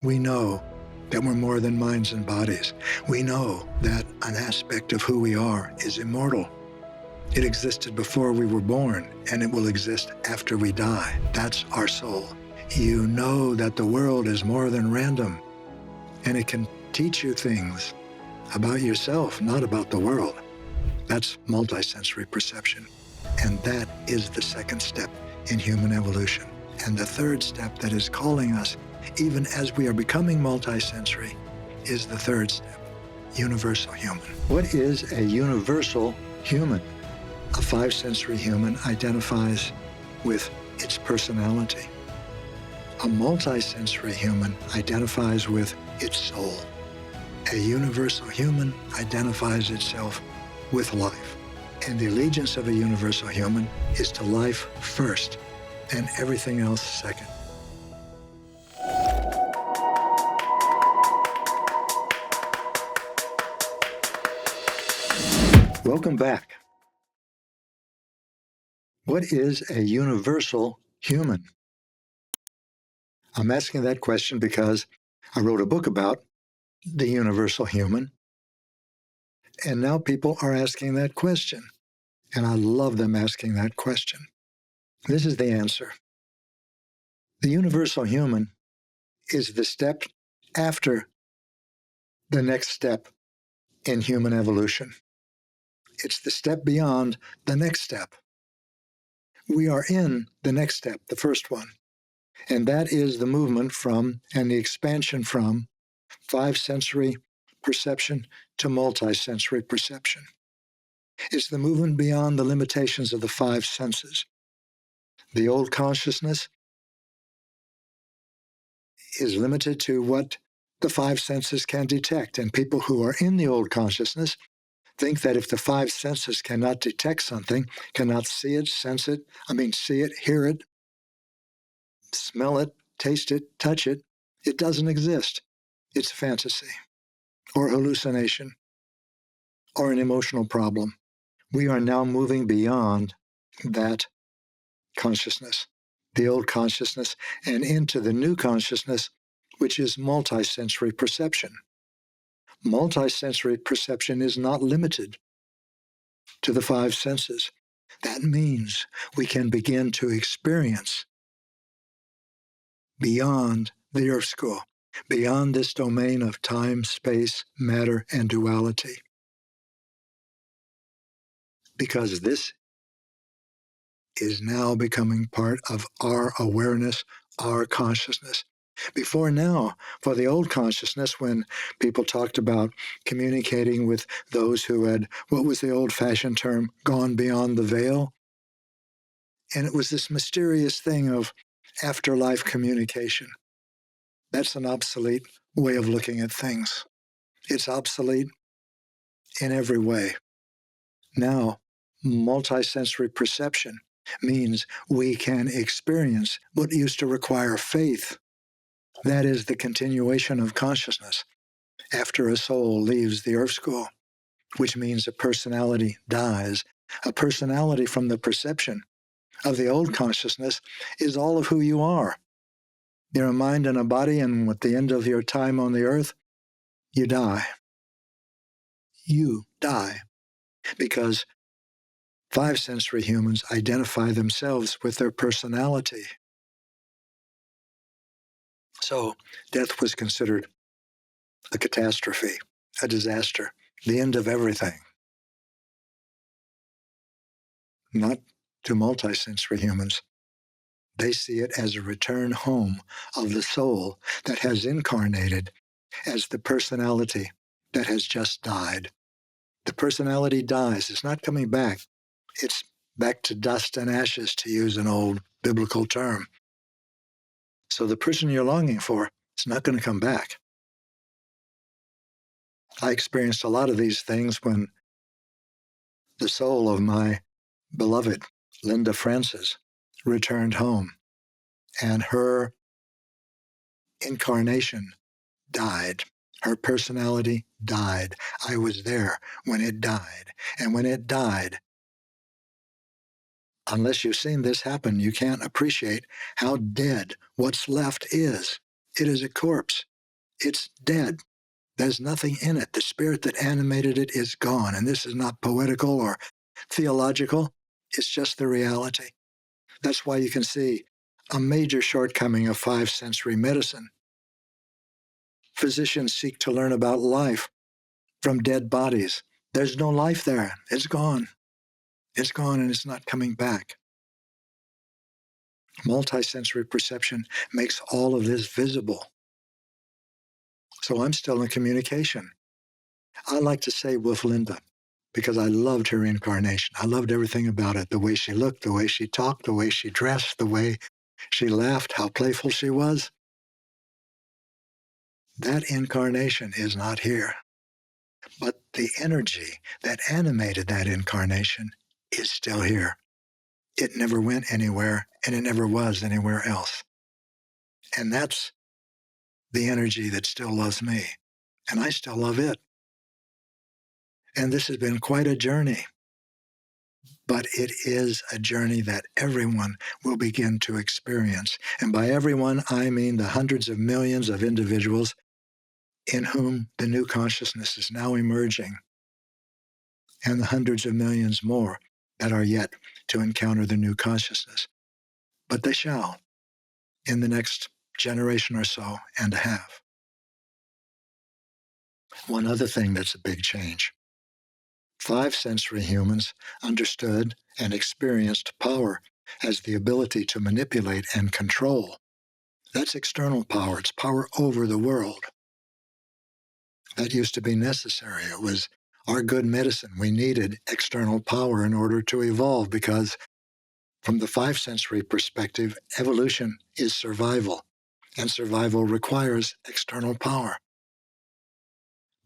We know that we're more than minds and bodies. We know that an aspect of who we are is immortal. It existed before we were born, and it will exist after we die. That's our soul. You know that the world is more than random, and it can teach you things about yourself, not about the world. That's multisensory perception. And that is the second step in human evolution. And the third step that is calling us, even as we are becoming multisensory, is the third step, universal human. What is a universal human? A five-sensory human identifies with its personality. A multisensory human identifies with its soul. A universal human identifies itself with life. And the allegiance of a universal human is to life first and everything else second. Welcome back. What is a universal human? I'm asking that question because I wrote a book about the universal human, and now people are asking that question, and I love them asking that question. This is the answer. The universal human is the step after the next step in human evolution. It's the step beyond the next step. We are in the next step, the first one, and that is the movement from and the expansion from five-sensory perception to multisensory perception. It's the movement beyond the limitations of the five senses. The old consciousness is limited to what the five senses can detect, and people who are in the old consciousness think that if the five senses cannot detect something, cannot see it, see it, hear it, smell it, taste it, touch it, it doesn't exist. It's a fantasy or hallucination or an emotional problem. We are now moving beyond that consciousness, the old consciousness, and into the new consciousness, which is multisensory perception. Multisensory perception is not limited to the five senses. That means we can begin to experience beyond the Earth School, beyond this domain of time, space, matter, and duality. Because this is now becoming part of our awareness, our consciousness. Before now, for the old consciousness, when people talked about communicating with those who had, what was the old-fashioned term, gone beyond the veil, and it was this mysterious thing of afterlife communication. That's an obsolete way of looking at things. It's obsolete in every way. Now, multisensory perception means we can experience what used to require faith. That is the continuation of consciousness after a soul leaves the Earth School, which means a personality dies. A personality from the perception of the old consciousness is all of who you are. You're a mind and a body, and at the end of your time on the earth, you die. You die. Because five-sensory humans identify themselves with their personality. So death was considered a catastrophe, a disaster, the end of everything. Not to multisensory humans. They see it as a return home of the soul that has incarnated as the personality that has just died. The personality dies. It's not coming back. It's back to dust and ashes, to use an old biblical term. So the person you're longing for is not going to come back. I experienced a lot of these things when the soul of my beloved Linda Francis returned home, and her incarnation died. Her personality died. I was there when it died. And when it died, unless you've seen this happen, you can't appreciate how dead what's left is. It is a corpse. It's dead. There's nothing in it. The spirit that animated it is gone. And this is not poetical or theological. It's just the reality. That's why you can see a major shortcoming of five-sensory medicine. Physicians seek to learn about life from dead bodies. There's no life there. It's gone. It's gone and it's not coming back. Multisensory perception makes all of this visible. So I'm still in communication. I like to say with Linda because I loved her incarnation. I loved everything about it, the way she looked, the way she talked, the way she dressed, the way she laughed, how playful she was. That incarnation is not here. But the energy that animated that incarnation is still here. It never went anywhere, and it never was anywhere else. And that's the energy that still loves me, and I still love it. And this has been quite a journey, but it is a journey that everyone will begin to experience. And by everyone, I mean the hundreds of millions of individuals in whom the new consciousness is now emerging, and the hundreds of millions more that are yet to encounter the new consciousness. But they shall in the next generation or so and a half. One other thing that's a big change. Five-sensory humans understood and experienced power as the ability to manipulate and control. That's external power. It's power over the world. That used to be necessary. It was our good medicine. We needed external power in order to evolve because from the five-sensory perspective, evolution is survival, and survival requires external power.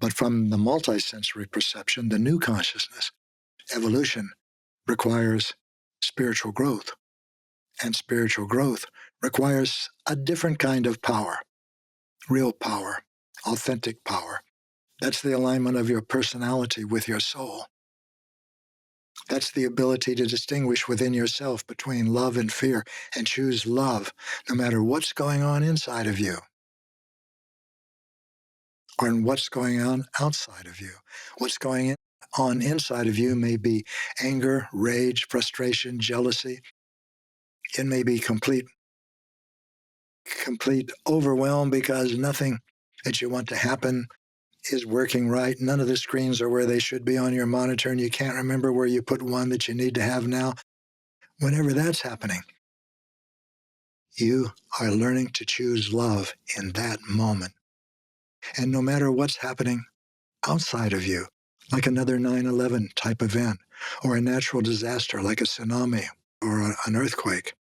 But from the multisensory perception, the new consciousness, evolution requires spiritual growth. And spiritual growth requires a different kind of power, real power, authentic power. That's the alignment of your personality with your soul. That's the ability to distinguish within yourself between love and fear and choose love no matter what's going on inside of you or what's going on outside of you. What's going on inside of you may be anger, rage, frustration, jealousy. It may be complete overwhelm because nothing that you want to happen is working right. None of the screens are where they should be on your monitor, and you can't remember where you put one that you need to have now. Whenever that's happening, you are learning to choose love in that moment. And no matter what's happening outside of you, like another 9/11 type event, or a natural disaster like a tsunami or an earthquake,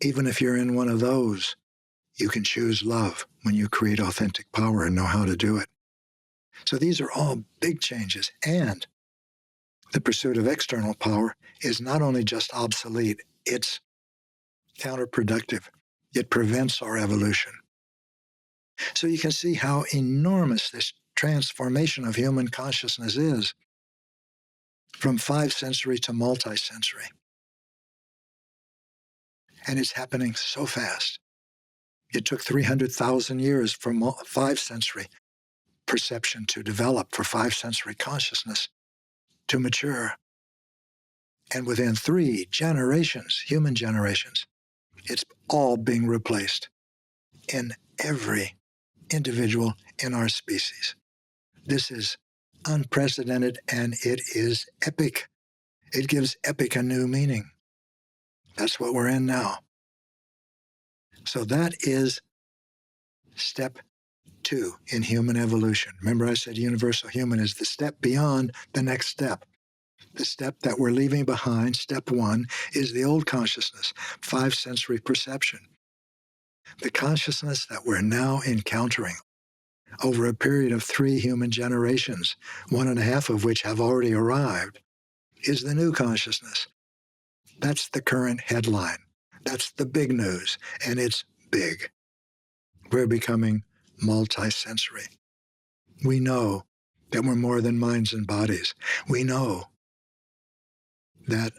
even if you're in one of those, you can choose love when you create authentic power and know how to do it. So these are all big changes. And the pursuit of external power is not only just obsolete, it's counterproductive. It prevents our evolution. So you can see how enormous this transformation of human consciousness is from five-sensory to multisensory. And it's happening so fast. It took 300,000 years for five-sensory perception to develop, for five-sensory consciousness to mature. And within 3 generations, human generations, it's all being replaced in every individual in our species. This is unprecedented and it is epic. It gives epic a new meaning. That's what we're in now. So that is step 2 in human evolution. Remember I said universal human is the step beyond the next step. The step that we're leaving behind, step 1, is the old consciousness, five-sensory perception. The consciousness that we're now encountering over a period of 3 human generations, 1.5 of which have already arrived, is the new consciousness. That's the current headline. That's the big news, and it's big. We're becoming multisensory. We know that we're more than minds and bodies. We know that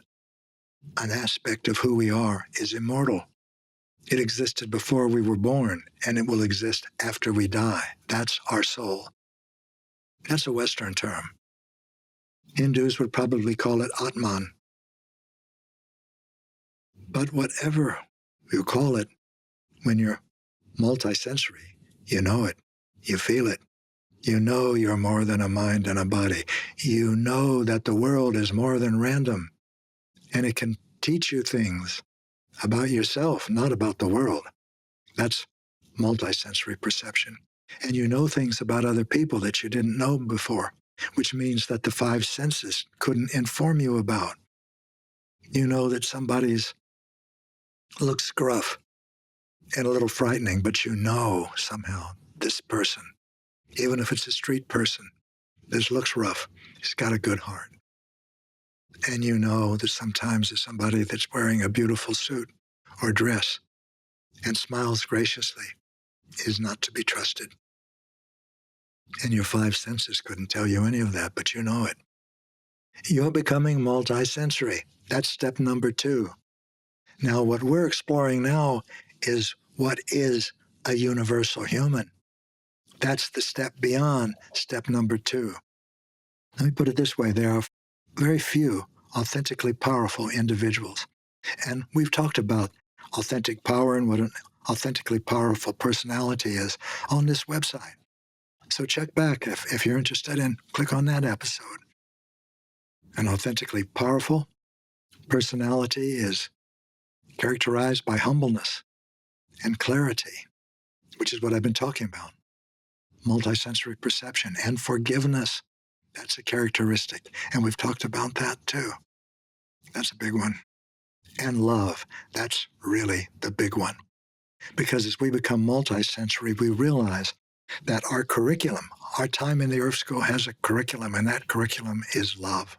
an aspect of who we are is immortal. It existed before we were born, and it will exist after we die. That's our soul. That's a Western term. Hindus would probably call it Atman. But whatever you call it, when you're multisensory, you know it, you feel it. You know you're more than a mind and a body. You know that the world is more than random, and it can teach you things about yourself, not about the world. That's multisensory perception. And you know things about other people that you didn't know before, which means that the five senses couldn't inform you about. You know that somebody's looks gruff and a little frightening, but you know somehow this person, even if it's a street person, this looks rough, he's got a good heart. And you know that sometimes there's somebody that's wearing a beautiful suit or dress and smiles graciously is not to be trusted. And your five senses couldn't tell you any of that, but you know it. You're becoming multisensory. That's step number 2. Now, what we're exploring now is what is a universal human. That's the step beyond step number 2. Let me put it this way. There are very few authentically powerful individuals. And we've talked about authentic power and what an authentically powerful personality is on this website. So check back if you're interested and click on that episode. An authentically powerful personality is characterized by humbleness and clarity, which is what I've been talking about. Multisensory perception and forgiveness. That's a characteristic. And we've talked about that too. That's a big one. And love. That's really the big one. Because as we become multisensory, we realize that our curriculum, our time in the Earth School has a curriculum, and that curriculum is love.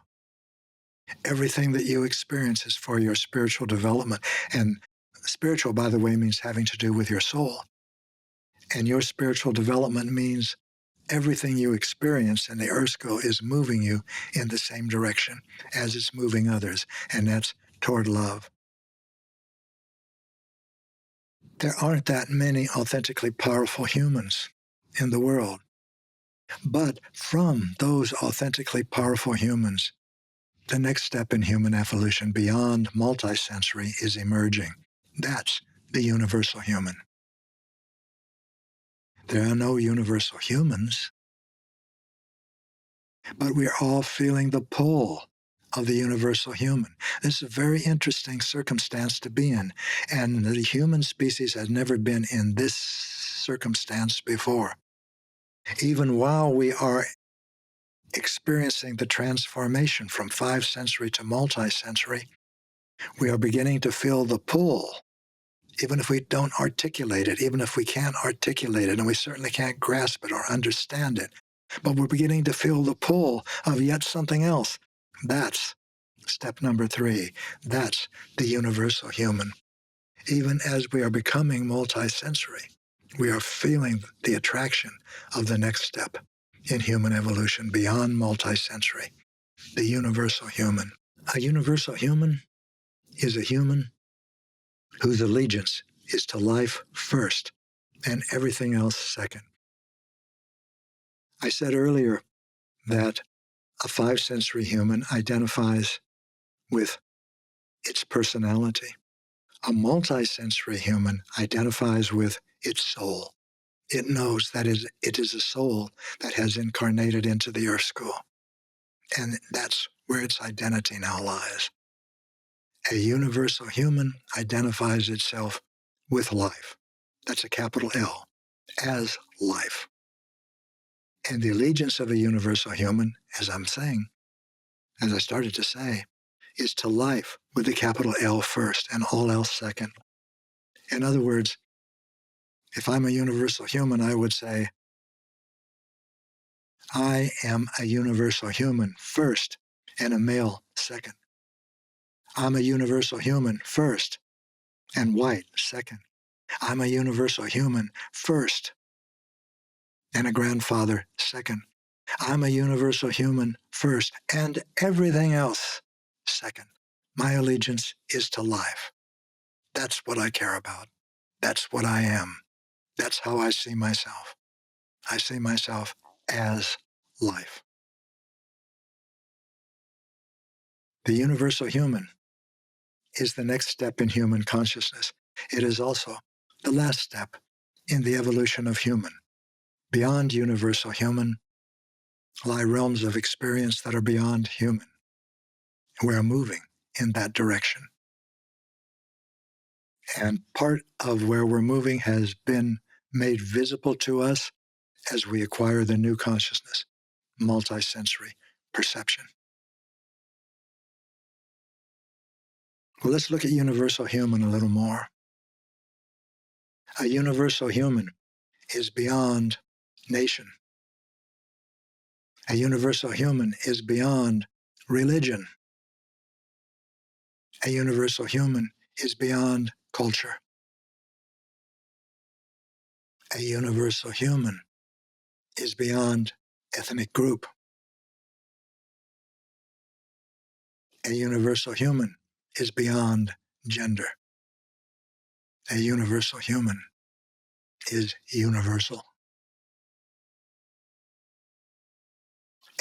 Everything that you experience is for your spiritual development. And spiritual, by the way, means having to do with your soul. And your spiritual development means everything you experience in the Earth School is moving you in the same direction as it's moving others, and that's toward love. There aren't that many authentically powerful humans in the world. But from those authentically powerful humans, the next step in human evolution beyond multisensory is emerging. That's the universal human. There are no universal humans, but we're all feeling the pull of the universal human. This is a very interesting circumstance to be in, and the human species has never been in this circumstance before. Even while we are experiencing the transformation from five sensory to multisensory, we are beginning to feel the pull, even if we don't articulate it, even if we can't articulate it, and we certainly can't grasp it or understand it. But we're beginning to feel the pull of yet something else. That's step number 3. That's the universal human. Even as we are becoming multisensory, we are feeling the attraction of the next step in human evolution beyond multisensory, the universal human. A universal human is a human whose allegiance is to life first and everything else second. I said earlier that a five-sensory human identifies with its personality. A multisensory human identifies with its soul. It knows that it is a soul that has incarnated into the Earth School. And that's where its identity now lies. A universal human identifies itself with life. That's a capital L, as life. And the allegiance of a universal human, as I'm saying, as I started to say, is to life with the capital L first and all else second. In other words, if I'm a universal human, I would say, I am a universal human first and a male second. I'm a universal human first and white second. I'm a universal human first and a grandfather second. I'm a universal human first and everything else second. My allegiance is to life. That's what I care about. That's what I am. That's how I see myself. I see myself as life. The universal human is the next step in human consciousness. It is also the last step in the evolution of human. Beyond universal human lie realms of experience that are beyond human. We are moving in that direction. And part of where we're moving has been made visible to us as we acquire the new consciousness, multisensory perception. Well, let's look at universal human a little more. A universal human is beyond nation. A universal human is beyond religion. A universal human is beyond culture. A universal human is beyond ethnic group. A universal human is beyond gender. A universal human is universal.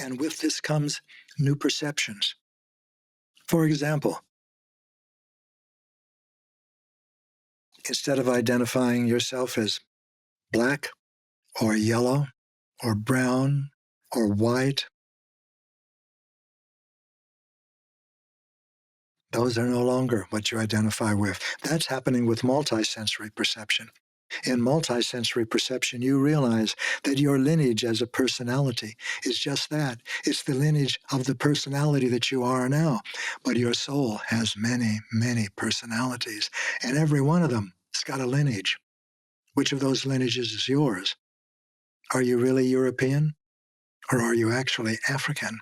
And with this comes new perceptions. For example, instead of identifying yourself as black or yellow or brown or white, those are no longer what you identify with. That's happening with multisensory perception. In multisensory perception, you realize that your lineage as a personality is just that. It's the lineage of the personality that you are now. But your soul has many, many personalities, and every one of them has got a lineage. Which of those lineages is yours? Are you really European? Or are you actually African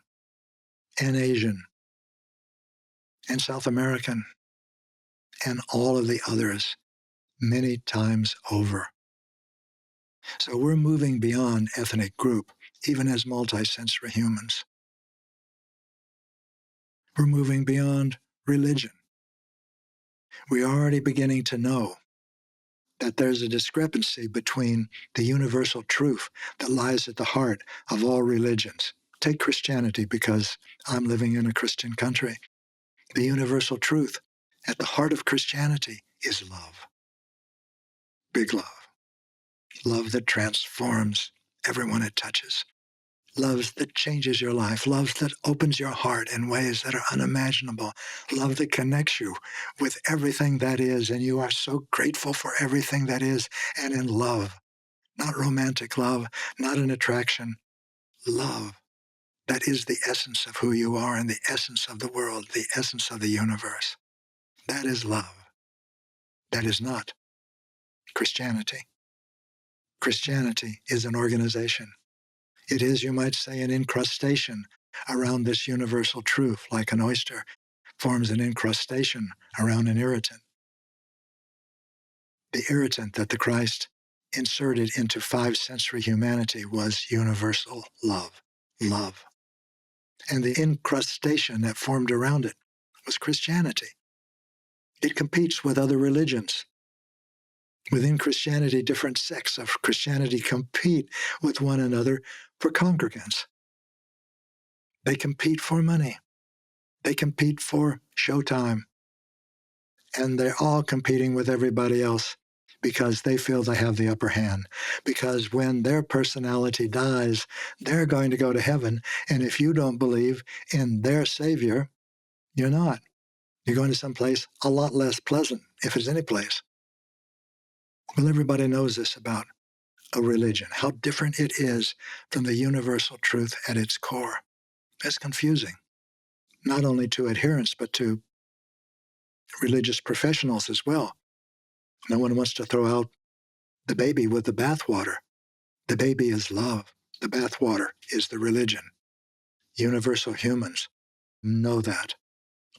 and Asian and South American and all of the others many times over? So we're moving beyond ethnic group, even as multisensory humans. We're moving beyond religion. We're already beginning to know that there's a discrepancy between the universal truth that lies at the heart of all religions. Take Christianity, because I'm living in a Christian country. The universal truth at the heart of Christianity is love. Big love. Love that transforms everyone it touches. Love that changes your life. Love that opens your heart in ways that are unimaginable. Love that connects you with everything that is, and you are so grateful for everything that is, and in love. Not romantic love, not an attraction. Love that is the essence of who you are and the essence of the world, the essence of the universe. That is love. That is not Christianity. Christianity is an organization. It is, you might say, an incrustation around this universal truth, like an oyster forms an incrustation around an irritant. The irritant that the Christ inserted into five-sensory humanity was universal love. Love. And the incrustation that formed around it was Christianity. It competes with other religions. Within Christianity, different sects of Christianity compete with one another for congregants. They compete for money. They compete for showtime. And they're all competing with everybody else because they feel they have the upper hand. Because when their personality dies, they're going to go to heaven. And if you don't believe in their Savior, you're not. You're going to someplace a lot less pleasant, if it's any place. Well, everybody knows this about a religion, how different it is from the universal truth at its core. It's confusing, not only to adherents, but to religious professionals as well. No one wants to throw out the baby with the bathwater. The baby is love. The bathwater is the religion. Universal humans know that.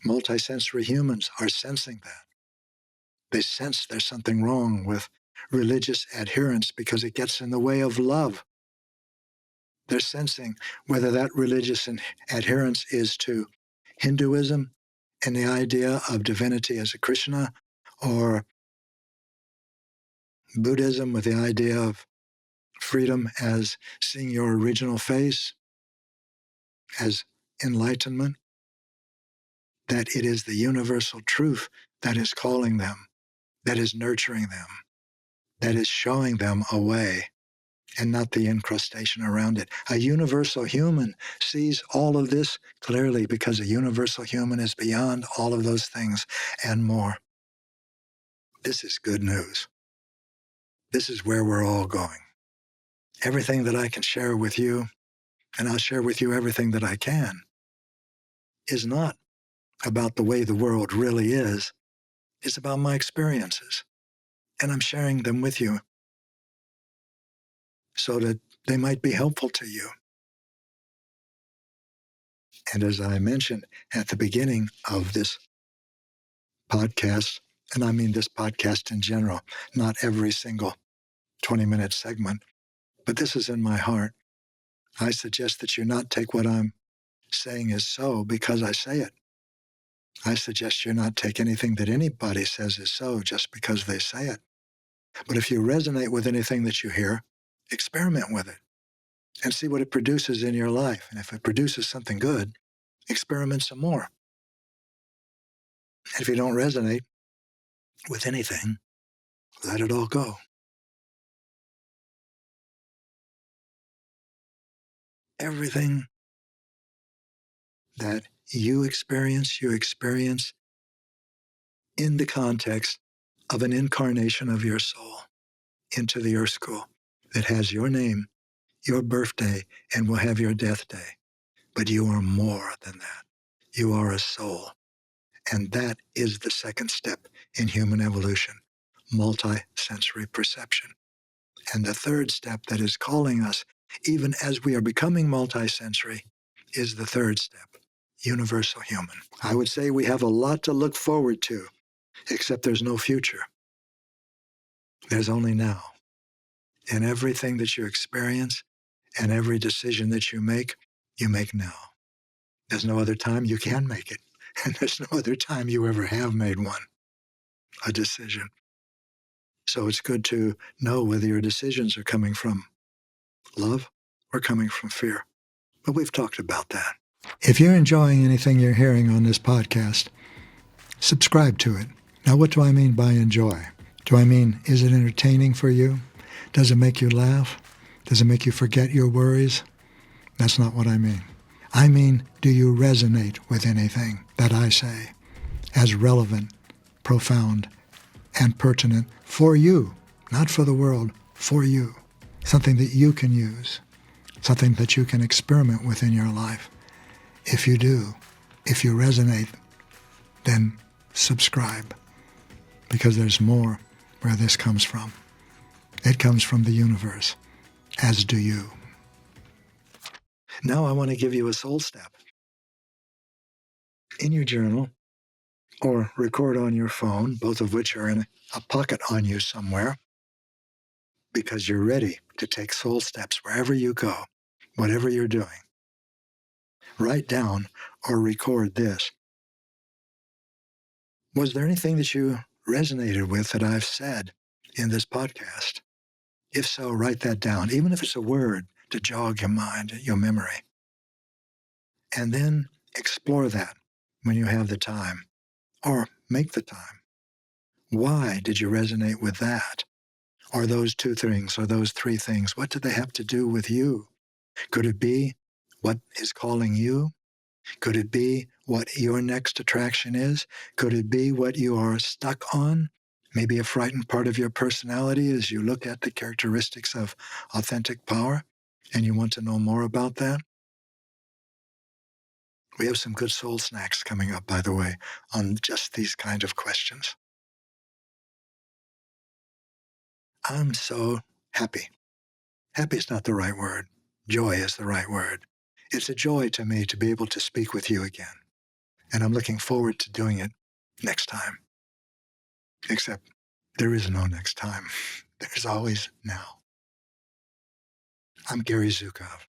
Multisensory humans are sensing that. They sense there's something wrong with religious adherence because it gets in the way of love. They're sensing whether that religious adherence is to Hinduism and the idea of divinity as a Krishna, or Buddhism, with the idea of freedom as seeing your original face, as enlightenment, that it is the universal truth that is calling them, that is nurturing them, that is showing them a way, and not the incrustation around it. A universal human sees all of this clearly because a universal human is beyond all of those things and more. This is good news. This is where we're all going. Everything that I can share with you, and I'll share with you everything that I can, is not about the way the world really is. It's about my experiences. And I'm sharing them with you so that they might be helpful to you. And as I mentioned at the beginning of this podcast, and I mean this podcast in general, not every single 20-minute segment, but this is in my heart. I suggest that you not take what I'm saying as so because I say it. I suggest you not take anything that anybody says is so just because they say it. But if you resonate with anything that you hear, experiment with it and see what it produces in your life. And if it produces something good, experiment some more. And if you don't resonate with anything, let it all go. Everything that you experience in the context of an incarnation of your soul into the earth school that has your name, your birthday, and will have your death day. But you are more than that. You are a soul. And that is the second step in human evolution, multisensory perception. And the third step that is calling us, even as we are becoming multisensory, is the third step, universal human. I would say we have a lot to look forward to, except there's no future. There's only now. And everything that you experience and every decision that you make now. There's no other time you can make it. And there's no other time you ever have made one, a decision. So it's good to know whether your decisions are coming from love or coming from fear. But we've talked about that. If you're enjoying anything you're hearing on this podcast, subscribe to it. Now, what do I mean by enjoy? Do I mean, is it entertaining for you? Does it make you laugh? Does it make you forget your worries? That's not what I mean. I mean, do you resonate with anything that I say as relevant, profound, and pertinent for you, not for the world, for you? Something that you can use, something that you can experiment with in your life. If you do, if you resonate, then subscribe, because there's more where this comes from. It comes from the universe, as do you. Now I want to give you a soul step. In your journal, or record on your phone, both of which are in a pocket on you somewhere, because you're ready to take soul steps wherever you go, whatever you're doing. Write down or record this. Was there anything that you resonated with that I've said in this podcast? If so, write that down, even if it's a word to jog your mind, your memory. And then explore that when you have the time, or make the time. Why did you resonate with that? Or those two things, or those three things? What do they have to do with you? Could it be what is calling you? Could it be what your next attraction is? Could it be what you are stuck on? Maybe a frightened part of your personality as you look at the characteristics of authentic power and you want to know more about that? We have some good soul snacks coming up, by the way, on just these kind of questions. I'm so happy. Happy is not the right word. Joy is the right word. It's a joy to me to be able to speak with you again. And I'm looking forward to doing it next time. Except there is no next time. There's always now. I'm Gary Zukav.